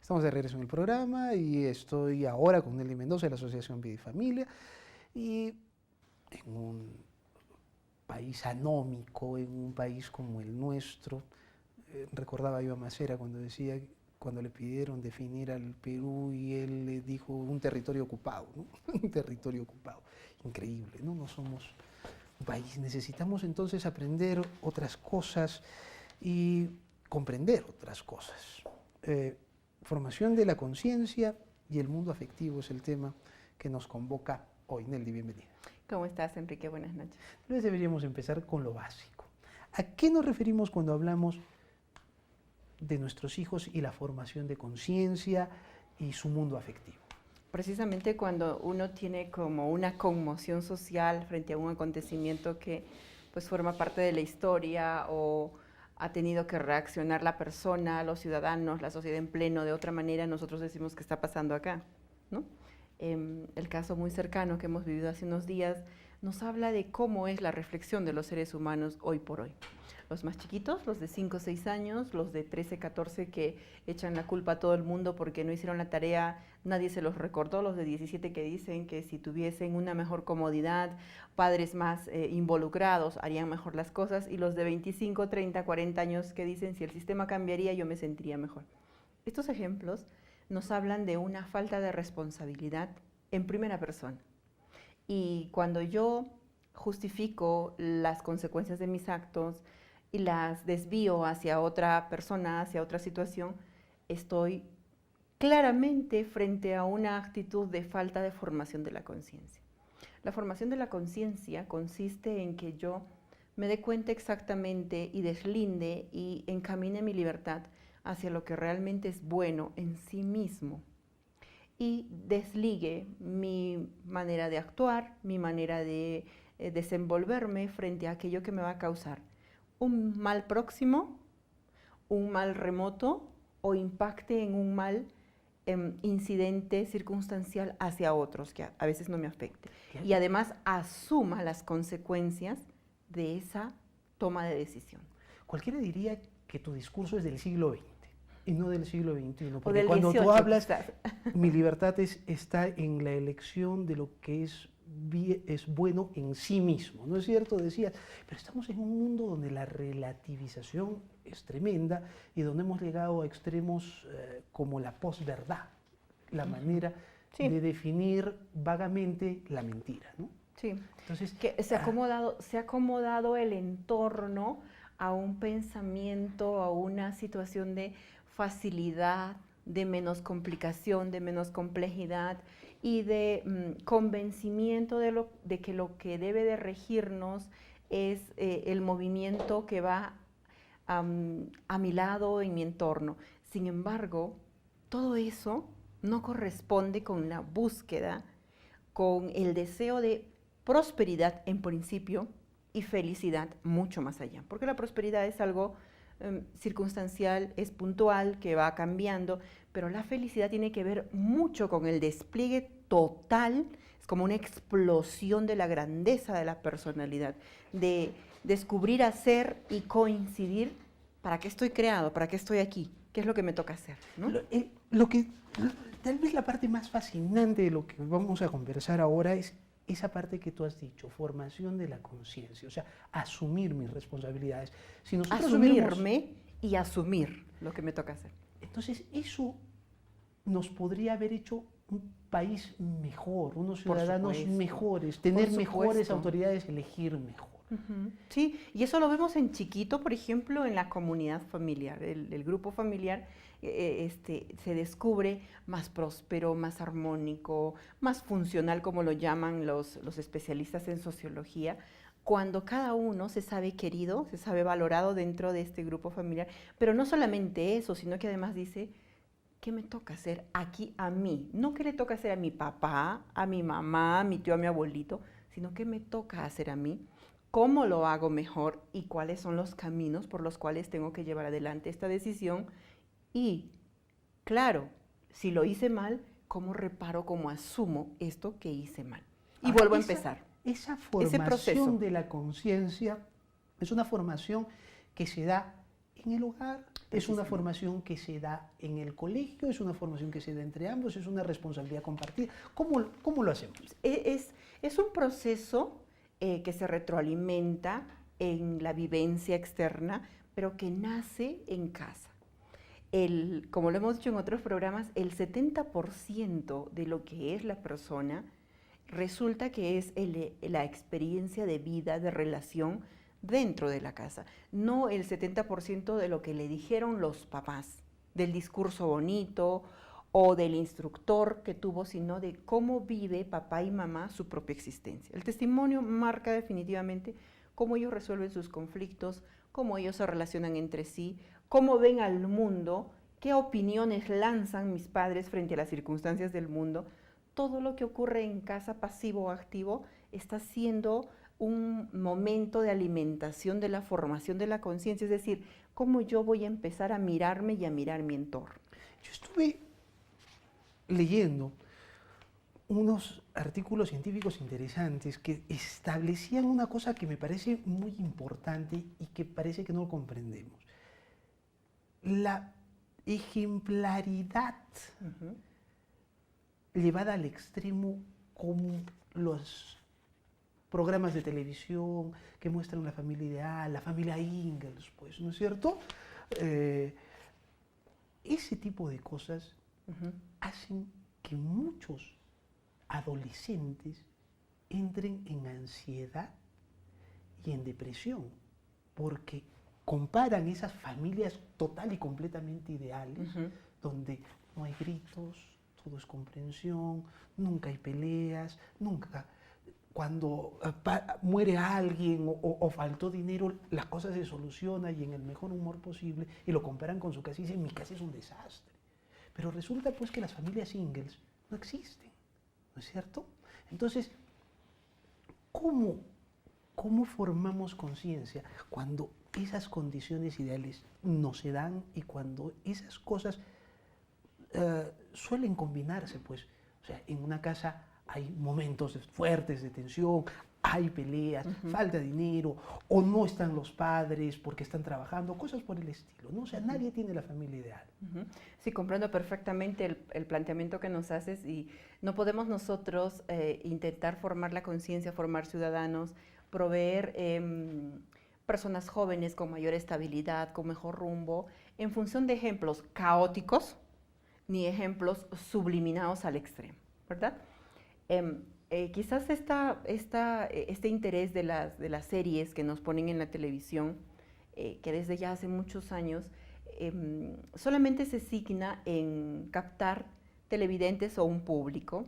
Estamos de regreso en el programa y estoy ahora con Nelly Mendoza de la Asociación Vida y Familia, y en un país anómico, en un país como el nuestro. Recordaba yo a Macera cuando decía, cuando le pidieron definir al Perú y él le dijo un territorio ocupado, ¿no? Un territorio ocupado. Increíble, ¿no? No somos un país. Necesitamos entonces aprender otras cosas y comprender otras cosas. Formación de la conciencia y el mundo afectivo es el tema que nos convoca hoy. Nelly, bienvenida. ¿Cómo estás, Enrique? Buenas noches. Entonces deberíamos empezar con lo básico. ¿A qué nos referimos cuando hablamos de nuestros hijos y la formación de conciencia y su mundo afectivo? Precisamente cuando uno tiene como una conmoción social frente a un acontecimiento que pues forma parte de la historia o ha tenido que reaccionar la persona, los ciudadanos, la sociedad en pleno de otra manera, nosotros decimos que está pasando acá, ¿no? El caso muy cercano que hemos vivido hace unos días nos habla de cómo es la reflexión de los seres humanos hoy por hoy. Los más chiquitos, los de 5 o 6 años, los de 13, 14 que echan la culpa a todo el mundo porque no hicieron la tarea, nadie se los recordó, los de 17 que dicen que si tuviesen una mejor comodidad, padres más involucrados, harían mejor las cosas, y los de 25, 30, 40 años que dicen si el sistema cambiaría yo me sentiría mejor. Estos ejemplos nos hablan de una falta de responsabilidad en primera persona. Y cuando yo justifico las consecuencias de mis actos y las desvío hacia otra persona, hacia otra situación, estoy claramente frente a una actitud de falta de formación de la conciencia. La formación de la conciencia consiste en que yo me dé cuenta exactamente y deslinde y encamine mi libertad hacia lo que realmente es bueno en sí mismo y desligue mi manera de actuar, mi manera de desenvolverme frente a aquello que me va a causar un mal próximo, un mal remoto o impacte en un mal incidente circunstancial hacia otros que a veces no me afecte. Y además asuma las consecuencias de esa toma de decisión. Cualquiera diría que tu discurso es del siglo XX y no del siglo XXI, porque del cuando 18, tú hablas, quizás. Mi libertad está en la elección de lo que es bueno en sí mismo, ¿no es cierto? Decías, pero estamos en un mundo donde la relativización es tremenda y donde hemos llegado a extremos como la posverdad, la manera de definir vagamente la mentira, ¿no? Sí, entonces, que se ha acomodado el entorno a un pensamiento, a una situación de facilidad, de menos complicación, de menos complejidad y de convencimiento de que lo que debe de regirnos es el movimiento que va a mi lado, en mi entorno. Sin embargo, todo eso no corresponde con la búsqueda, con el deseo de prosperidad en principio y felicidad mucho más allá, porque la prosperidad es algo circunstancial, es puntual, que va cambiando, pero la felicidad tiene que ver mucho con el despliegue total, es como una explosión de la grandeza de la personalidad, de descubrir, hacer y coincidir para qué estoy creado, para qué estoy aquí, qué es lo que me toca hacer, ¿no? Tal vez la parte más fascinante de lo que vamos a conversar ahora es esa parte que tú has dicho, formación de la conciencia, o sea, asumir mis responsabilidades. Si asumirme y asumir lo que me toca hacer. Entonces, eso nos podría haber hecho un país mejor, unos ciudadanos mejores, tener mejores autoridades, elegir mejor. Sí, y eso lo vemos en chiquito, por ejemplo, en la comunidad familiar, el grupo familiar se descubre más próspero, más armónico, más funcional, como lo llaman los especialistas en sociología, cuando cada uno se sabe querido, se sabe valorado dentro de este grupo familiar, pero no solamente eso, sino que además dice, ¿qué me toca hacer aquí a mí? No qué le toca hacer a mi papá, a mi mamá, a mi tío, a mi abuelito, sino qué me toca hacer a mí, cómo lo hago mejor y cuáles son los caminos por los cuales tengo que llevar adelante esta decisión. Y, claro, si lo hice mal, ¿cómo reparo, cómo asumo esto que hice mal? Y vuelvo a empezar. Esa formación de la conciencia es una formación que se da en el hogar, es una formación que se da en el colegio, es una formación que se da entre ambos, es una responsabilidad compartida. ¿Cómo lo hacemos? Es un proceso que se retroalimenta en la vivencia externa, pero que nace en casa. Como lo hemos dicho en otros programas, el 70% de lo que es la persona resulta que es la experiencia de vida, de relación dentro de la casa, no el 70% de lo que le dijeron los papás, del discurso bonito o del instructor que tuvo, sino de cómo vive papá y mamá su propia existencia. El testimonio marca definitivamente cómo ellos resuelven sus conflictos, cómo ellos se relacionan entre sí, cómo ven al mundo, qué opiniones lanzan mis padres frente a las circunstancias del mundo. Todo lo que ocurre en casa, pasivo o activo, está siendo un momento de alimentación de la formación de la conciencia, es decir, cómo yo voy a empezar a mirarme y a mirar mi entorno. Yo estuve leyendo unos artículos científicos interesantes que establecían una cosa que me parece muy importante y que parece que no lo comprendemos. La ejemplaridad llevada al extremo, como los programas de televisión que muestran la familia ideal, la familia Ingalls, pues, ¿no es cierto? Ese tipo de cosas hacen que muchos adolescentes entren en ansiedad y en depresión, porque comparan esas familias total y completamente ideales, donde no hay gritos, todo es comprensión, nunca hay peleas, nunca... Cuando muere alguien o faltó dinero, la cosa se soluciona y en el mejor humor posible, y lo comparan con su casa y dicen, mi casa es un desastre. Pero resulta pues que las familias Ingalls no existen, ¿no es cierto? Entonces, ¿cómo formamos conciencia cuando esas condiciones ideales no se dan y cuando esas cosas suelen combinarse? Pues, o sea, en una casa hay momentos fuertes de tensión, hay peleas, falta dinero, o no están los padres porque están trabajando, cosas por el estilo, ¿no? O sea, nadie tiene la familia ideal. Sí, comprendo perfectamente el planteamiento que nos haces, y no podemos nosotros intentar formar la conciencia, formar ciudadanos, proveer personas jóvenes con mayor estabilidad, con mejor rumbo, en función de ejemplos caóticos, ni ejemplos subliminados al extremo, ¿verdad? Quizás este interés de las series que nos ponen en la televisión, que desde ya hace muchos años, solamente se signa en captar televidentes o un público,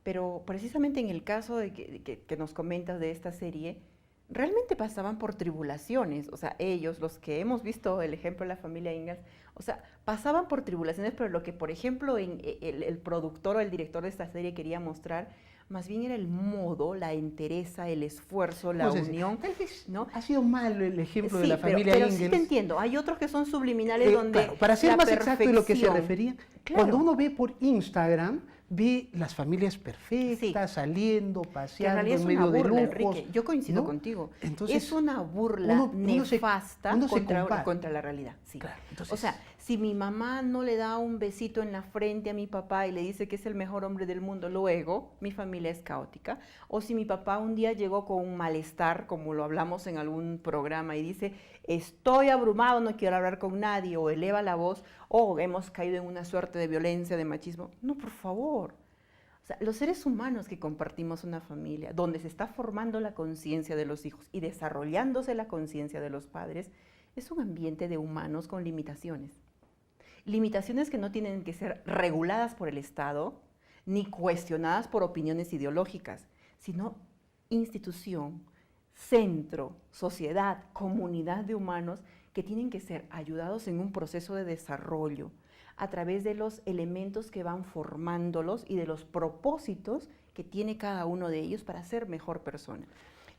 pero precisamente en el caso de que nos comentas de esta serie, realmente pasaban por tribulaciones, o sea, ellos, los que hemos visto el ejemplo de la familia Ingalls, o sea, pasaban por tribulaciones, pero lo que, por ejemplo, el productor o el director de esta serie quería mostrar, más bien era el modo, la entereza, el esfuerzo, la unión. Tal vez ¿no? Ha sido malo el ejemplo de la familia pero Ingalls. Sí te entiendo, hay otros que son subliminales donde claro, para ser más exacto de lo que se refería, claro. Cuando uno ve por Instagram, ve las familias perfectas, saliendo, paseando en medio de lujos. Enrique, yo coincido ¿no? contigo. Entonces, es una burla nefasta contra la realidad. Sí. Claro, entonces, o sea, si mi mamá no le da un besito en la frente a mi papá y le dice que es el mejor hombre del mundo, luego mi familia es caótica. O si mi papá un día llegó con un malestar, como lo hablamos en algún programa, y dice, estoy abrumado, no quiero hablar con nadie, o eleva la voz, o hemos caído en una suerte de violencia, de machismo. No, por favor. O sea, los seres humanos que compartimos una familia, donde se está formando la conciencia de los hijos y desarrollándose la conciencia de los padres, es un ambiente de humanos con limitaciones. Limitaciones que no tienen que ser reguladas por el Estado, ni cuestionadas por opiniones ideológicas, sino institución, centro, sociedad, comunidad de humanos que tienen que ser ayudados en un proceso de desarrollo a través de los elementos que van formándolos y de los propósitos que tiene cada uno de ellos para ser mejor persona.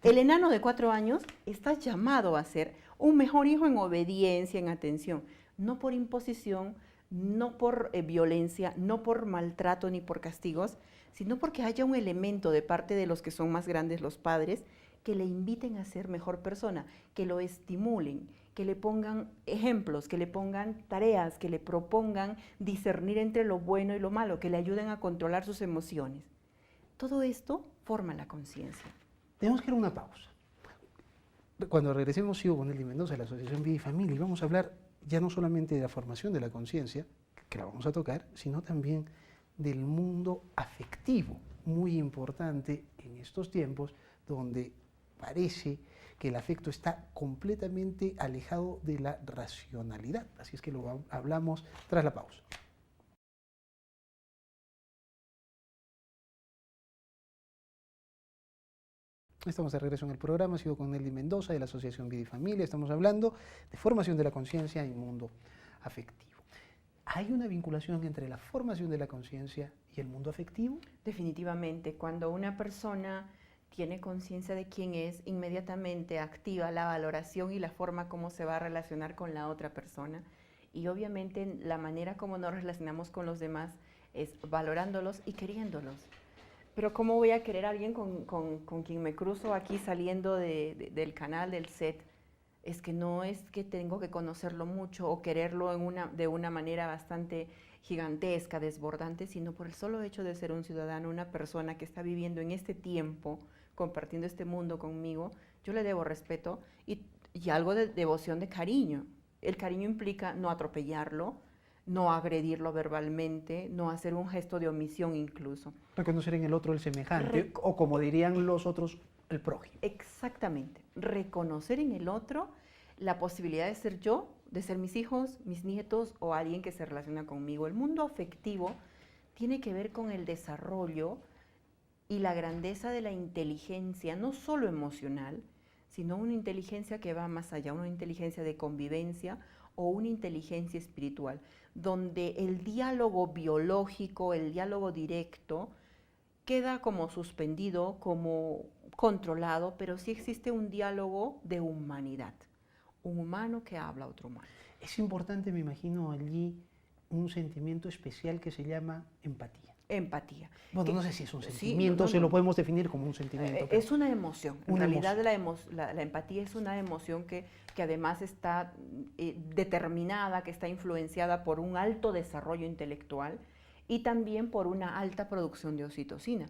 El enano de 4 años está llamado a ser un mejor hijo en obediencia, en atención, no por imposición, no por violencia, no por maltrato ni por castigos, sino porque haya un elemento de parte de los que son más grandes, los padres, que le inviten a ser mejor persona, que lo estimulen, que le pongan ejemplos, que le pongan tareas, que le propongan discernir entre lo bueno y lo malo, que le ayuden a controlar sus emociones. Todo esto forma la conciencia. Tenemos que ir a una pausa. Cuando regresemos sigo con Nelly Mendoza de la Asociación Vida y Familia y vamos a hablar ya no solamente de la formación de la conciencia, que la vamos a tocar, sino también del mundo afectivo, muy importante en estos tiempos donde parece que el afecto está completamente alejado de la racionalidad. Así es que lo hablamos tras la pausa. Estamos de regreso en el programa, sigo con Nelly Mendoza de la Asociación Vida y Familia. Estamos hablando de formación de la conciencia en el mundo afectivo. ¿Hay una vinculación entre la formación de la conciencia y el mundo afectivo? Definitivamente, cuando una persona tiene conciencia de quién es, inmediatamente activa la valoración y la forma como se va a relacionar con la otra persona. Y obviamente la manera como nos relacionamos con los demás es valorándolos y queriéndolos. Pero ¿cómo voy a querer a alguien con quien me cruzo aquí saliendo del canal, del set? Es que no es que tengo que conocerlo mucho o quererlo de una manera bastante gigantesca, desbordante, sino por el solo hecho de ser un ciudadano, una persona que está viviendo en este tiempo, compartiendo este mundo conmigo, yo le debo respeto y algo de devoción, de cariño. El cariño implica no atropellarlo, no agredirlo verbalmente, no hacer un gesto de omisión incluso. Reconocer en el otro el semejante, o como dirían los otros, el prójimo. Exactamente. Reconocer en el otro la posibilidad de ser yo, de ser mis hijos, mis nietos o alguien que se relaciona conmigo. El mundo afectivo tiene que ver con el desarrollo y la grandeza de la inteligencia, no solo emocional, sino una inteligencia que va más allá, una inteligencia de convivencia o una inteligencia espiritual, donde el diálogo biológico, el diálogo directo, queda como suspendido, como controlado, pero sí existe un diálogo de humanidad, un humano que habla a otro humano. Es importante, me imagino, allí un sentimiento especial que se llama empatía. Empatía. Bueno, no sé si es un sentimiento, se lo podemos definir como un sentimiento. Es una emoción. En realidad la empatía es una emoción que además está determinada, que está influenciada por un alto desarrollo intelectual y también por una alta producción de oxitocina.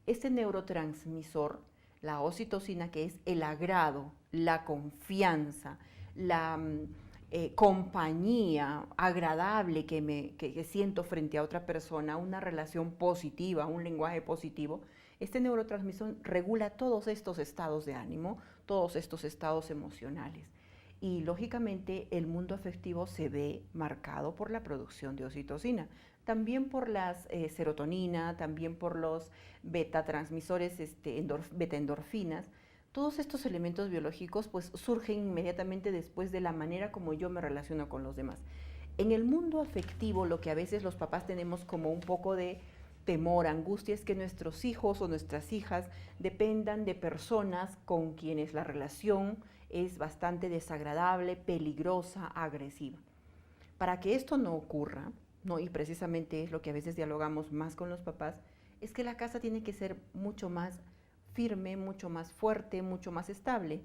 Este neurotransmisor, la oxitocina, que es el agrado, la confianza, la compañía agradable que siento frente a otra persona, una relación positiva, un lenguaje positivo, este neurotransmisor regula todos estos estados de ánimo, todos estos estados emocionales. Y lógicamente el mundo afectivo se ve marcado por la producción de oxitocina, también por las serotonina, también por los beta-transmisores, beta-endorfinas. Todos estos elementos biológicos pues surgen inmediatamente después de la manera como yo me relaciono con los demás. En el mundo afectivo lo que a veces los papás tenemos como un poco de temor, angustia, es que nuestros hijos o nuestras hijas dependan de personas con quienes la relación es bastante desagradable, peligrosa, agresiva. Para que esto no ocurra, ¿no? Y precisamente es lo que a veces dialogamos más con los papás, es que la casa tiene que ser mucho más firme, mucho más fuerte, mucho más estable.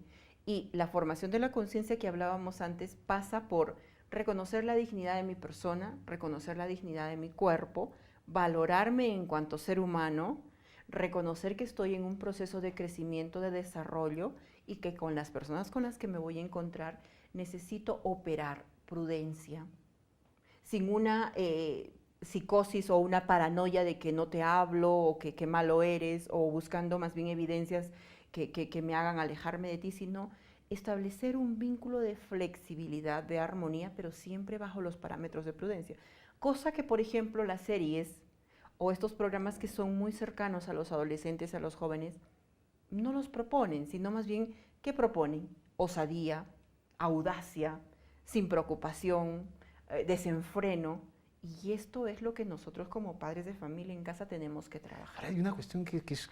Y la formación de la conciencia que hablábamos antes pasa por reconocer la dignidad de mi persona, reconocer la dignidad de mi cuerpo, valorarme en cuanto ser humano, reconocer que estoy en un proceso de crecimiento, de desarrollo y que con las personas con las que me voy a encontrar necesito operar prudencia, sin una psicosis o una paranoia de que no te hablo o que malo eres o buscando más bien evidencias que me hagan alejarme de ti, sino establecer un vínculo de flexibilidad, de armonía, pero siempre bajo los parámetros de prudencia. Cosa que, por ejemplo, las series o estos programas que son muy cercanos a los adolescentes, a los jóvenes, no los proponen, sino más bien, ¿qué proponen? Osadía, audacia, sin preocupación, desenfreno. Y esto es lo que nosotros como padres de familia en casa tenemos que trabajar. Ahora, hay una cuestión que es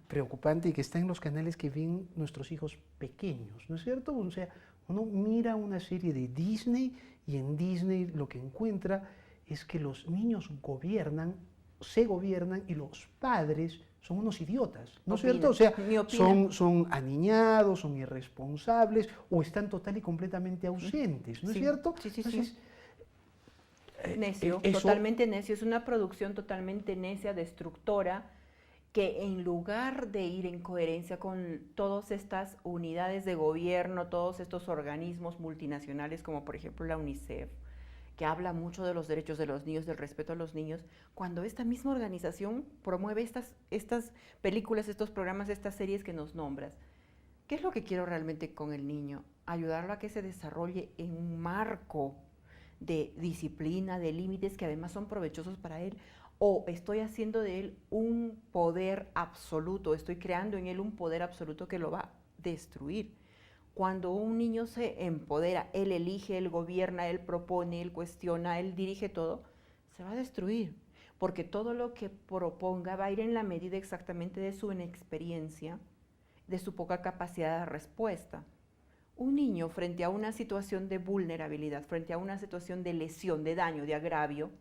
preocupante y que está en los canales que ven nuestros hijos pequeños, ¿no es cierto? O sea, uno mira una serie de Disney y en Disney lo que encuentra es que los niños gobiernan se gobiernan y los padres son unos idiotas, ¿no es Opina, cierto? O sea, ni opina. son aniñados, son irresponsables o están total y completamente ausentes, ¿no es Sí, cierto? sí, sí, Entonces, sí. Necio, eso, totalmente necio. Es una producción totalmente necia, destructora, que en lugar de ir en coherencia con todas estas unidades de gobierno, todos estos organismos multinacionales como por ejemplo la UNICEF, que habla mucho de los derechos de los niños, del respeto a los niños, cuando esta misma organización promueve estas películas, estos programas, estas series que nos nombras. ¿Qué es lo que quiero realmente con el niño? Ayudarlo a que se desarrolle en un marco de disciplina, de límites que además son provechosos para él, o estoy haciendo de él un poder absoluto, estoy creando en él un poder absoluto que lo va a destruir. Cuando un niño se empodera, él elige, él gobierna, él propone, él cuestiona, él dirige todo, se va a destruir, porque todo lo que proponga va a ir en la medida exactamente de su inexperiencia, de su poca capacidad de respuesta. Un niño frente a una situación de vulnerabilidad, frente a una situación de lesión, de daño, de agravio,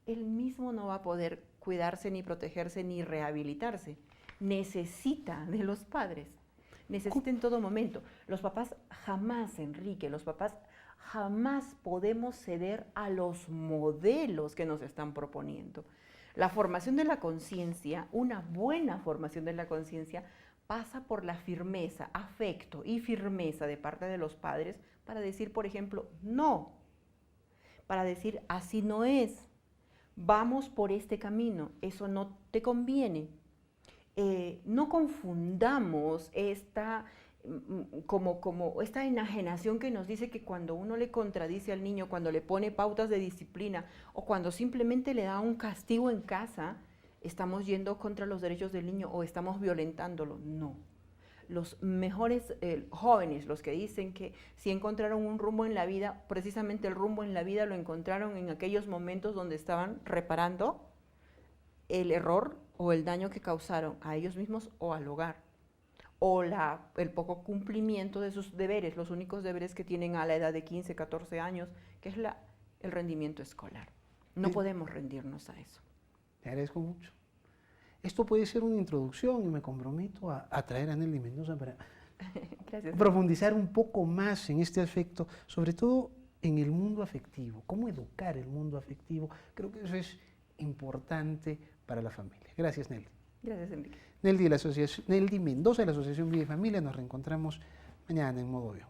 él mismo no va a poder cuidarse, ni protegerse, ni rehabilitarse. Necesita de los padres, necesita en todo momento. Los papás jamás, Enrique, los papás jamás podemos ceder a los modelos que nos están proponiendo. La formación de la conciencia, una buena formación de la conciencia, pasa por la firmeza, afecto y firmeza de parte de los padres para decir, por ejemplo, no, para decir, así no es, vamos por este camino, eso no te conviene. No confundamos esta, esta enajenación que nos dice que cuando uno le contradice al niño, cuando le pone pautas de disciplina o cuando simplemente le da un castigo en casa, estamos yendo contra los derechos del niño o estamos violentándolo. No. Los mejores jóvenes, los que dicen que si encontraron un rumbo en la vida, precisamente el rumbo en la vida lo encontraron en aquellos momentos donde estaban reparando el error o el daño que causaron a ellos mismos o al hogar, o el poco cumplimiento de sus deberes, los únicos deberes que tienen a la edad de 15, 14 años, que es el rendimiento escolar. No podemos rendirnos a eso. Te agradezco mucho. Esto puede ser una introducción y me comprometo a traer a Nelly Mendoza para Gracias. Profundizar un poco más en este aspecto, sobre todo en el mundo afectivo, cómo educar el mundo afectivo. Creo que eso es importante para la familia. Gracias, Nelly. Gracias, Enrique. Nelly Mendoza de la Asociación Vida y Familia. Nos reencontramos mañana en Modo Bio.